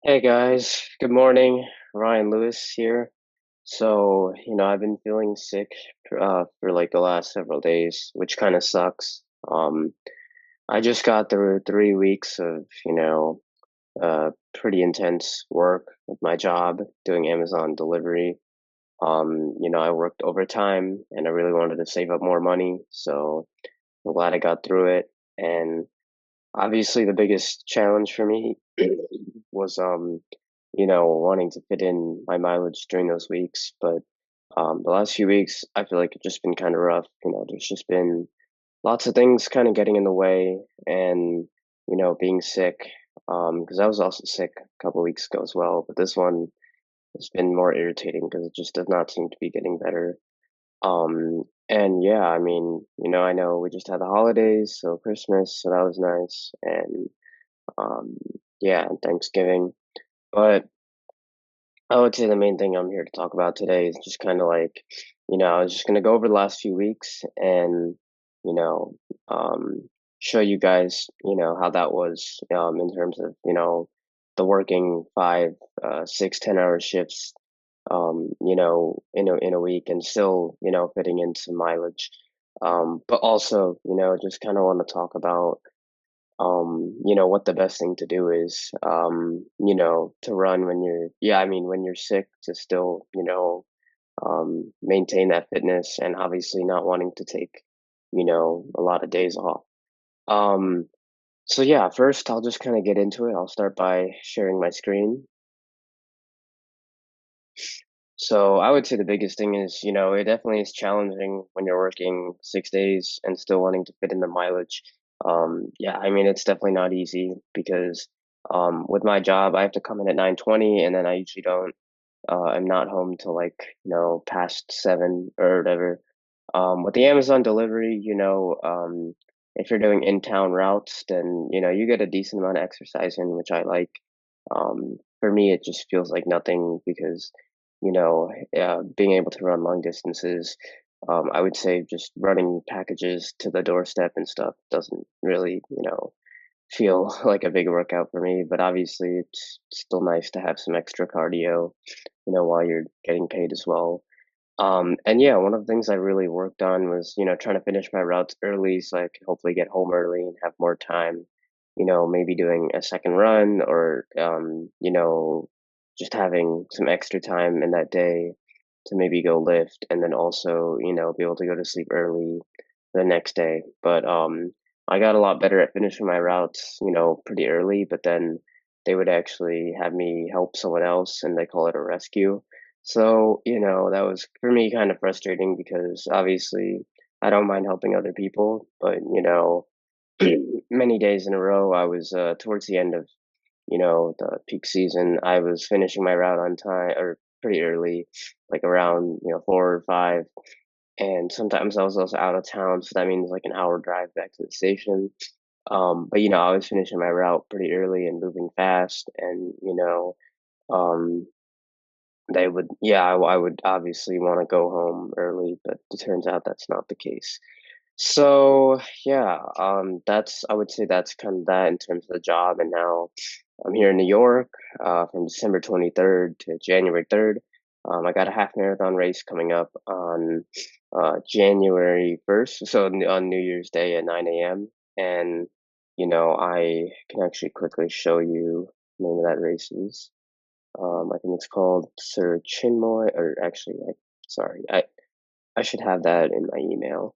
Hey guys, good morning. Ryan Lewis here. I've been feeling sick for like the last several days, which kind of sucks. I just got through 3 weeks of, pretty intense work with my job doing Amazon delivery. I worked overtime and I really wanted to save up more money, so I'm glad I got through it. And obviously, the biggest challenge for me was, wanting to fit in my mileage during those weeks. But the last few weeks, I feel like it's just been kind of rough. There's just been lots of things kind of getting in the way, and being sick. Because I was also sick a couple weeks ago as well, but this one has been more irritating because it just does not seem to be getting better. And yeah, I know we just had the holidays, so Christmas, so that was nice, and um, yeah, and Thanksgiving. But I would say the main thing I'm here to talk about today is just kind of like, I was just gonna go over the last few weeks and, you know, show you guys, how that was, in terms of, the working 5, 6, 10 hour shifts, in a week and still, fitting in some mileage. But also, just kind of want to talk about what the best thing to do is, to run when when you're sick, to still, maintain that fitness and obviously not wanting to take, a lot of days off. Um, so yeah, first I'll just kind of get into it. I'll start by sharing my screen. So I would say the biggest thing is, it definitely is challenging when you're working 6 days and still wanting to fit in the mileage. Yeah, it's definitely not easy because with my job, I have to come in at 9:20, and then I usually don't. I'm not home till like past 7 or whatever. With the Amazon delivery, if you're doing in-town routes, then you get a decent amount of exercise in, which I like. For me, it just feels like nothing because being able to run long distances, I would say just running packages to the doorstep and stuff doesn't really, feel like a big workout for me. But obviously, it's still nice to have some extra cardio, while you're getting paid as well. And yeah, one of the things I really worked on was, trying to finish my routes early so I could hopefully get home early and have more time, maybe doing a second run or, just having some extra time in that day to maybe go lift and then also, be able to go to sleep early the next day. But I got a lot better at finishing my routes, pretty early, but then they would actually have me help someone else and they call it a rescue. So, that was for me kind of frustrating because obviously I don't mind helping other people, but many days in a row I was towards the end of, the peak season, I was finishing my route on time or pretty early, like around, 4 or 5. And sometimes I was also out of town, so that means like an hour drive back to the station. But I was finishing my route pretty early and moving fast, and um, I would obviously want to go home early, but it turns out that's not the case. So yeah, I would say that's kind of that in terms of the job. And now I'm here in New York, from December 23rd to January 3rd. I got a half marathon race coming up on January 1st, so on New Year's Day at 9 a.m. And I can actually quickly show you the name of that race is. I think it's called Sir Chinmoy, or actually, sorry, I should have that in my email.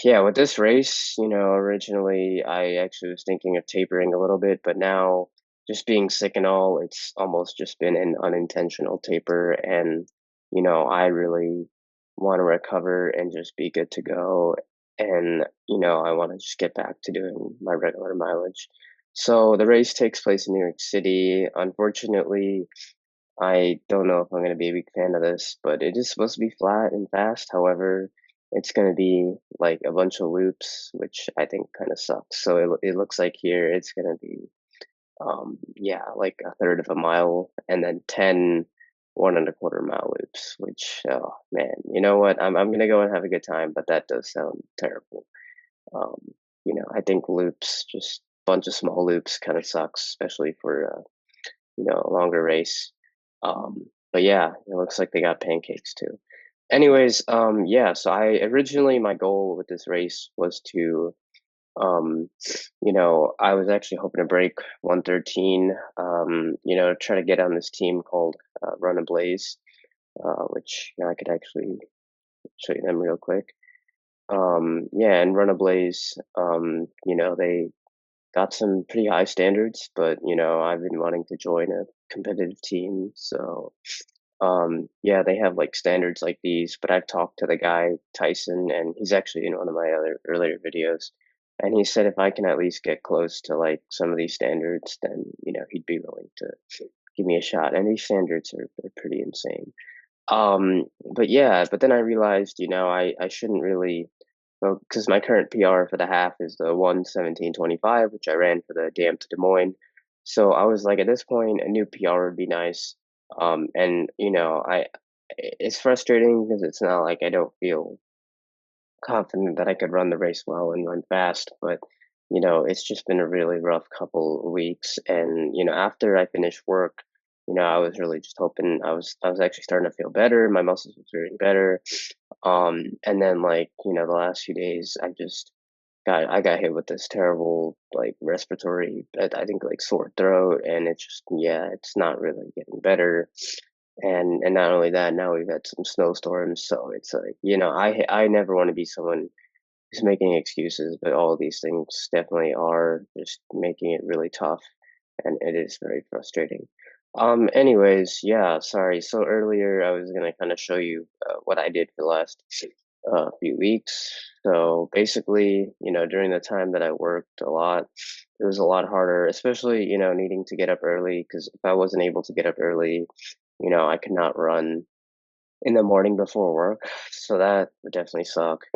Yeah, with this race, originally I actually was thinking of tapering a little bit, but now just being sick and all, it's almost just been an unintentional taper. And, I really want to recover and just be good to go. And, I want to just get back to doing my regular mileage. So the race takes place in New York City. Unfortunately, I don't know if I'm going to be a big fan of this, but it is supposed to be flat and fast. However, it's going to be like a bunch of loops, which I think kind of sucks. So it looks like here it's going to be, yeah, like a third of a mile and then 10 1.25 mile loops, which, oh man, you know what? I'm going to go and have a good time, but that does sound terrible. Um, I think loops just bunch of small loops kind of sucks, especially for a longer race. But yeah, it looks like they got pancakes too. Anyways, yeah, so I originally my goal with this race was to I was actually hoping to break 113, try to get on this team called Run a Blaze, which I could actually show you them real quick. Yeah, and Run a Blaze, they got some pretty high standards, but I've been wanting to join a competitive team, so yeah, they have like standards like these, but I've talked to the guy Tyson, and he's actually in one of my other earlier videos, and he said if I can at least get close to like some of these standards, then he'd be willing to give me a shot. And these standards are pretty insane. But yeah, but then I realized, I shouldn't really, well, because my current PR for the half is the 1:17:25, which I ran for the Dam to Des Moines. So I was like, at this point, a new PR would be nice. And it's frustrating because it's not like I don't feel confident that I could run the race well and run fast, but it's just been a really rough couple of weeks. And after I finished work, I was really just hoping I was actually starting to feel better. My muscles were feeling better. And then like the last few days, I got hit with this terrible like respiratory, I think like sore throat, and it's just yeah, it's not really getting better. And not only that, now we've had some snowstorms, so it's like, I never want to be someone who's making excuses, but all of these things definitely are just making it really tough, and it is very frustrating. Anyways, yeah, sorry. So earlier I was gonna kind of show you what I did for the last few weeks. So basically, during the time that I worked a lot, it was a lot harder, especially, needing to get up early, because if I wasn't able to get up early, I could not run in the morning before work. So that would definitely suck.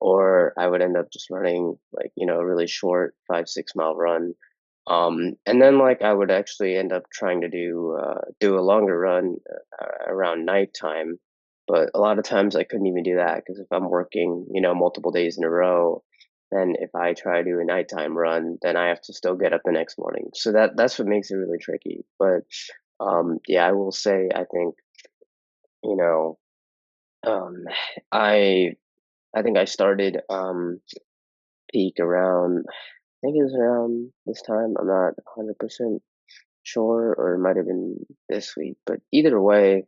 Or I would end up just running like, a really short 5, 6 mile run. And then like I would actually end up trying to do a longer run around nighttime. But a lot of times I couldn't even do that because if I'm working, multiple days in a row, then if I try to do a nighttime run, then I have to still get up the next morning. So that's what makes it really tricky. But yeah, I will say I think, you know, um, I I think I started peak around, I think it was around this time. I'm not 100% sure, or it might have been this week, but either way,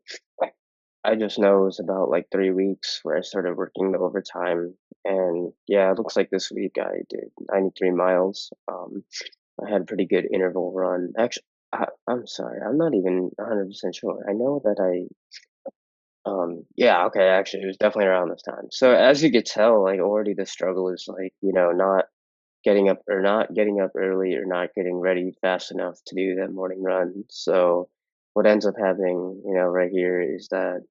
I just know it was about like 3 weeks where I started working the overtime. And yeah, it looks like this week I did 93 miles. I had a pretty good interval run. Actually, I'm sorry, I'm not even 100% sure. I know that yeah, okay, actually, it was definitely around this time. So as you could tell, like already the struggle is like, not getting up early or not getting ready fast enough to do that morning run. So what ends up happening, right here is that,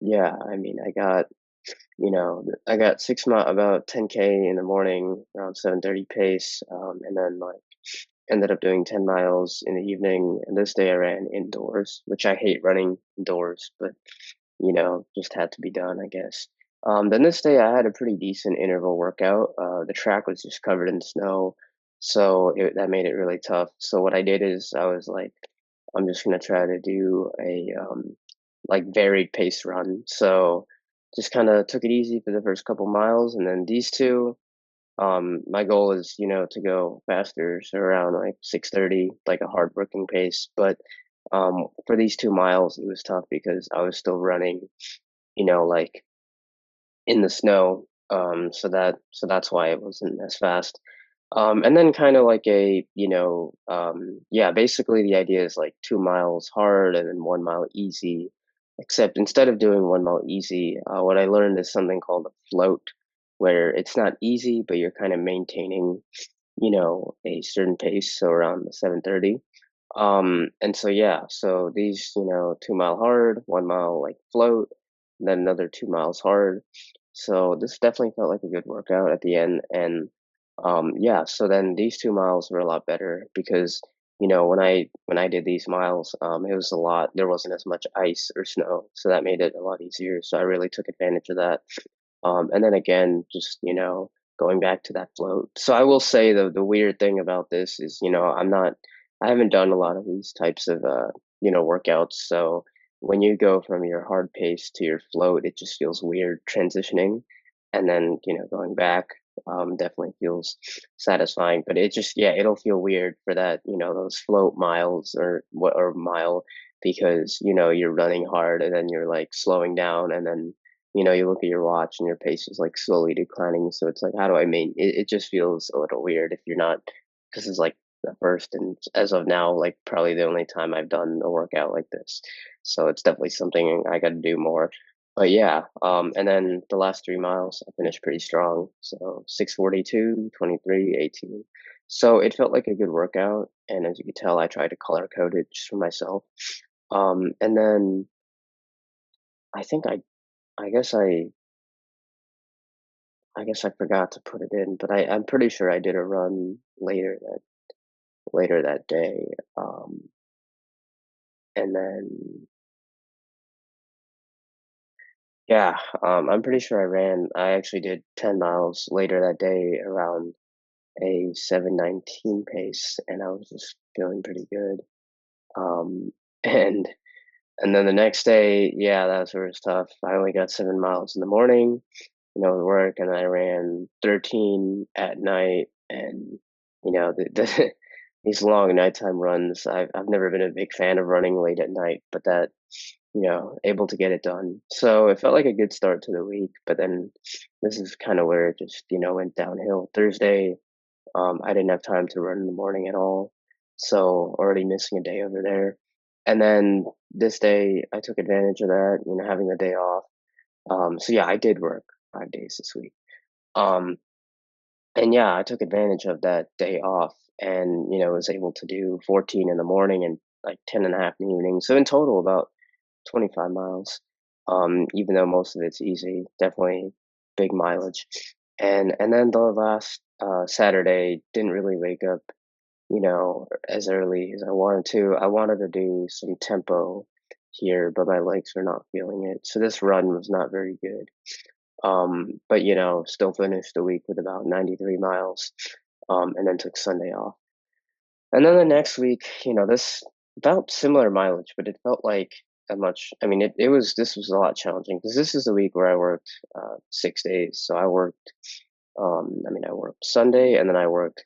yeah, I mean, I got 6 mile, about 10K in the morning around 7:30 pace, and then like ended up doing 10 miles in the evening. And this day I ran indoors, which I hate running indoors, but just had to be done, I guess. Then this day I had a pretty decent interval workout. The track was just covered in snow, so that made it really tough. So what I did is I was like, I'm just gonna try to do a like varied pace run. So just kind of took it easy for the first couple miles, and then these two. My goal is, to go faster, so around like 6:30, like a hard working pace. But for these 2 miles, it was tough because I was still running, like in the snow. So that's why it wasn't as fast. And then kind of like yeah, basically the idea is like 2 miles hard and then 1 mile easy. Except instead of doing 1 mile easy, what I learned is something called a float, where it's not easy, but you're kind of maintaining, a certain pace, so around the 7:30. And so yeah, so these, 2 mile hard, 1 mile like float, then another 2 miles hard. So this definitely felt like a good workout at the end. And yeah, so then these 2 miles were a lot better because when I did these miles, it was a lot. There wasn't as much ice or snow, so that made it a lot easier. So I really took advantage of that. And then again, just going back to that float. So I will say the weird thing about this is, I haven't done a lot of these types of workouts. So when you go from your hard pace to your float, it just feels weird transitioning, and then going back definitely feels satisfying. But it just yeah, it'll feel weird for that those float miles or what or mile because you're running hard and then you're like slowing down and then you look at your watch and your pace is like slowly declining. So it's like, how do I mean? It just feels a little weird if you're not, because it's like the first and as of now, like probably the only time I've done a workout like this. So it's definitely something I got to do more. But yeah, and then the last 3 miles, I finished pretty strong. So 6:42, 23, 18. So it felt like a good workout. And as you could tell, I tried to color code it just for myself. And then I think I guess I guess I forgot to put it in, but I'm pretty sure I did a run later that day. And then yeah, I'm pretty sure I actually did 10 miles later that day around a 7:19 pace, and I was just feeling pretty good. Um, and and then the next day, yeah, that was sort of tough. I only got 7 miles in the morning, at work, and I ran 13 at night. And these long nighttime runs, I've never been a big fan of running late at night, but that able to get it done. So it felt like a good start to the week. But then this is kind of where it just went downhill. Thursday, I didn't have time to run in the morning at all, so already missing a day over there. And then this day, I took advantage of that, having the day off. So yeah, I did work 5 days this week. Um, and yeah, I took advantage of that day off and, was able to do 14 in the morning and like 10 and a half in the evening. So in total, about 25 miles. Even though most of it's easy, definitely big mileage. And then the last Saturday, didn't really wake up, as early as I wanted to. I wanted to do some tempo here, but my legs were not feeling it. So this run was not very good. But still finished the week with about 93 miles. And then took Sunday off. And then the next week, this about similar mileage, but it felt like a much, I mean, this was a lot challenging because this is the week where I worked 6 days. So I worked Sunday and then I worked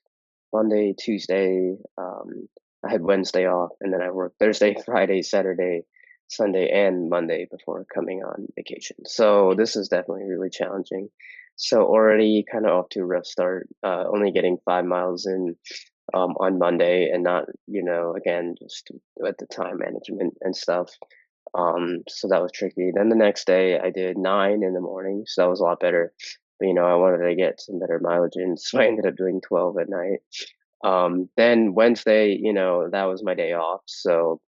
Monday, Tuesday. I had Wednesday off and then I worked Thursday, Friday, Saturday, Sunday, and Monday before coming on vacation. So this is definitely really challenging. So already kind of off to a rough start, only getting 5 miles in on Monday and not, again, just at the time management and stuff. So that was tricky. Then the next day I did 9 in the morning, so that was a lot better. But, I wanted to get some better mileage in, so I ended up doing 12 at night. Then Wednesday, that was my day off, so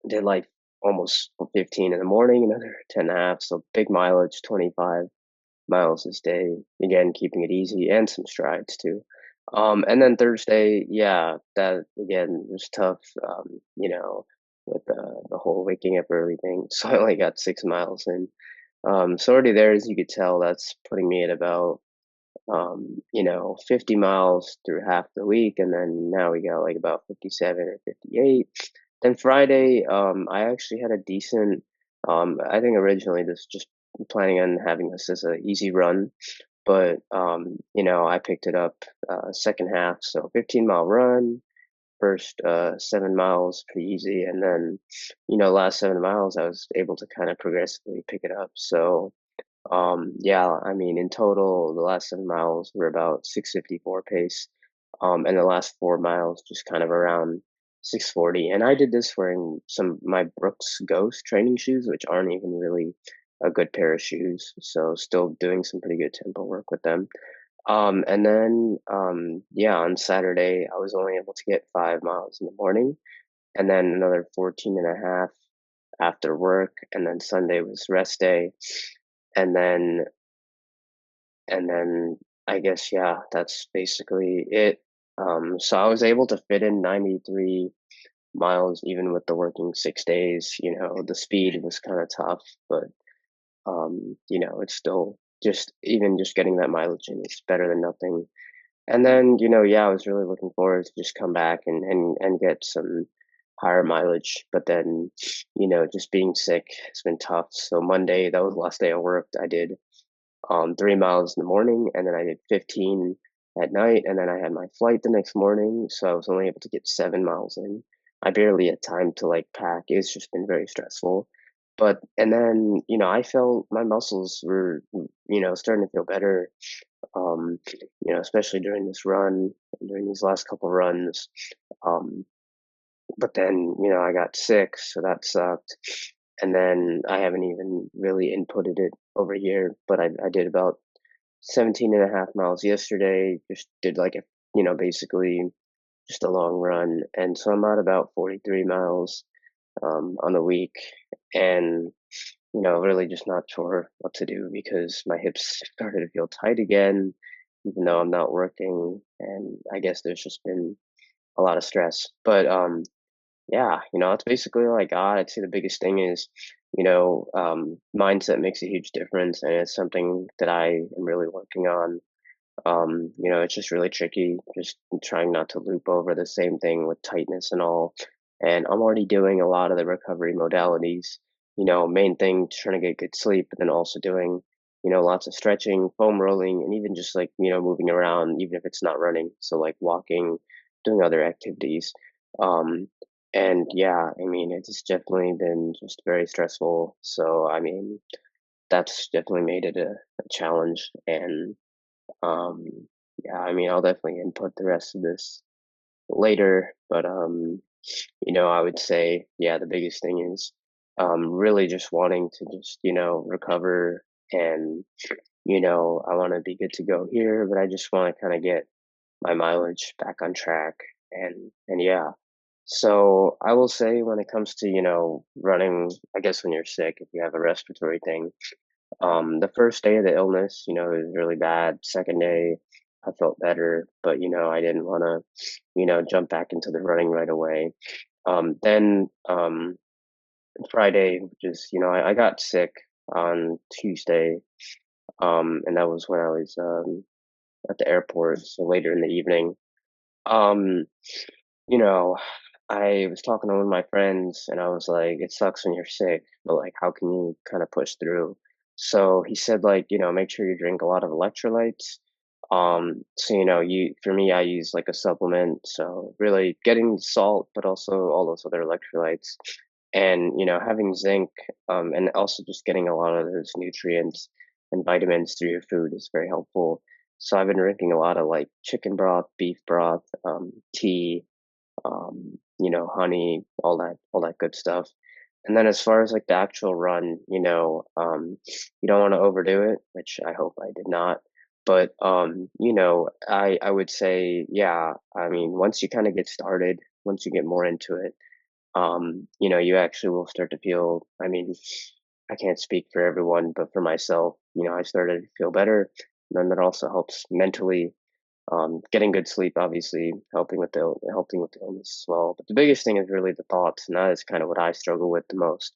did like almost 15 in the morning, another 10 and a half, so big mileage, 25 miles this day. Again, keeping it easy and some strides too. And then Thursday, yeah, that again was tough. With the whole waking up early thing. So I only got 6 miles in. So already there, as you could tell, that's putting me at about 50 miles through half the week, and then now we got like about 57 or 58. Then Friday, I actually had a decent. I think originally this just planning on having this as a easy run, but I picked it up second half, so 15-mile run. First 7 miles pretty easy, and then last 7 miles I was able to kind of progressively pick it up. So yeah, I mean, in total, the last 7 miles were about 6:54 pace, and the last 4 miles just kind of around 6:40. And I did this wearing some my Brooks Ghost training shoes, which aren't even really a good pair of shoes. So still doing some pretty good tempo work with them. And then yeah, on Saturday I was only able to get 5 miles in the morning, and then another 14 and a half after work, and then Sunday was rest day, and then I guess, yeah, that's basically it. So I was able to fit in 93 miles even with the working 6 days. The speed was kind of tough, but it's still just even just getting that mileage in is better than nothing. And then, yeah, I was really looking forward to just come back and get some higher mileage. But then, just being sick has been tough. So Monday, that was the last day I worked. I did 3 miles in the morning, and then I did 15 at night, and then I had my flight the next morning, so I was only able to get 7 miles in. I barely had time to like pack. It's just been very stressful. But and then, I felt my muscles were, starting to feel better. Um, especially during this run, during these last couple runs. Um, but then, I got sick, so that sucked. And then I haven't even really inputted it over here, but I did about 17 and a half miles yesterday. Just did like a, basically just a long run. And so I'm at about 43 miles on the week. And, really just not sure what to do because my hips started to feel tight again, even though I'm not working. And I guess there's just been a lot of stress. But yeah, that's basically all I got. I'd say the biggest thing is, mindset makes a huge difference, and it's something that I am really working on. It's just really tricky, just trying not to loop over the same thing with tightness and all. And I'm already doing a lot of the recovery modalities. Main thing, trying to get good sleep, but then also doing, lots of stretching, foam rolling, and even just like, moving around, even if it's not running. So like walking, doing other activities. Um, and yeah, I mean, it's definitely been just very stressful. So, I mean, that's definitely made it a challenge. And um, yeah, I mean, I'll definitely input the rest of this later, but I would say, yeah, the biggest thing is really just wanting to just, recover and, I want to be good to go here, but I just want to kind of get my mileage back on track and yeah. So I will say when it comes to, running, I guess when you're sick, if you have a respiratory thing, the first day of the illness, it was really bad. Second day, I felt better, but I didn't want to, jump back into the running right away. Then Friday, which is, I got sick on Tuesday, and that was when I was at the airport, so later in the evening. Um, you know, I was talking to one of my friends and I was like, it sucks when you're sick, but like, how can you kind of push through? So he said, like, make sure you drink a lot of electrolytes. So, for me, I use like a supplement. So really getting salt, but also all those other electrolytes and, having zinc, and also just getting a lot of those nutrients and vitamins through your food is very helpful. So I've been drinking a lot of like chicken broth, beef broth, tea, honey, all that good stuff. And then as far as like the actual run, you don't want to overdo it, which I hope I did not. But I would say, yeah, I mean, once you kind of get started, once you get more into it, you actually will start to feel, I mean, I can't speak for everyone, but for myself, I started to feel better. And then that also helps mentally, getting good sleep, obviously, helping with the illness as well. But the biggest thing is really the thoughts, and that is kind of what I struggle with the most.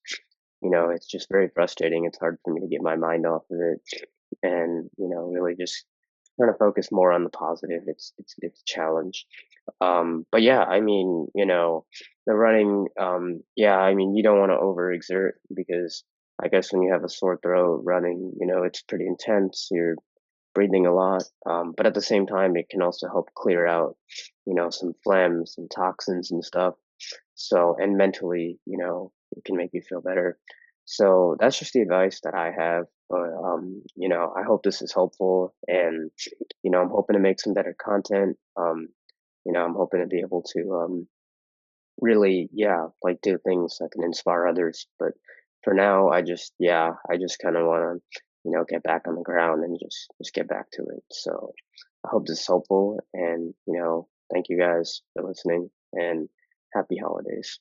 It's just very frustrating. It's hard for me to get my mind off of it, and really just trying to focus more on the positive. It's a challenge. But yeah, I mean, the running. Yeah, I mean, you don't want to overexert because I guess when you have a sore throat running, it's pretty intense. You're breathing a lot. But at the same time, it can also help clear out, some phlegm, some toxins and stuff. So, and mentally, it can make you feel better. So that's just the advice that I have. But, I hope this is helpful and, I'm hoping to make some better content. I'm hoping to be able to, really, yeah, like do things that can inspire others. But for now, yeah, I just kind of want to, get back on the ground and just get back to it. So I hope this is helpful, and thank you guys for listening, and happy holidays.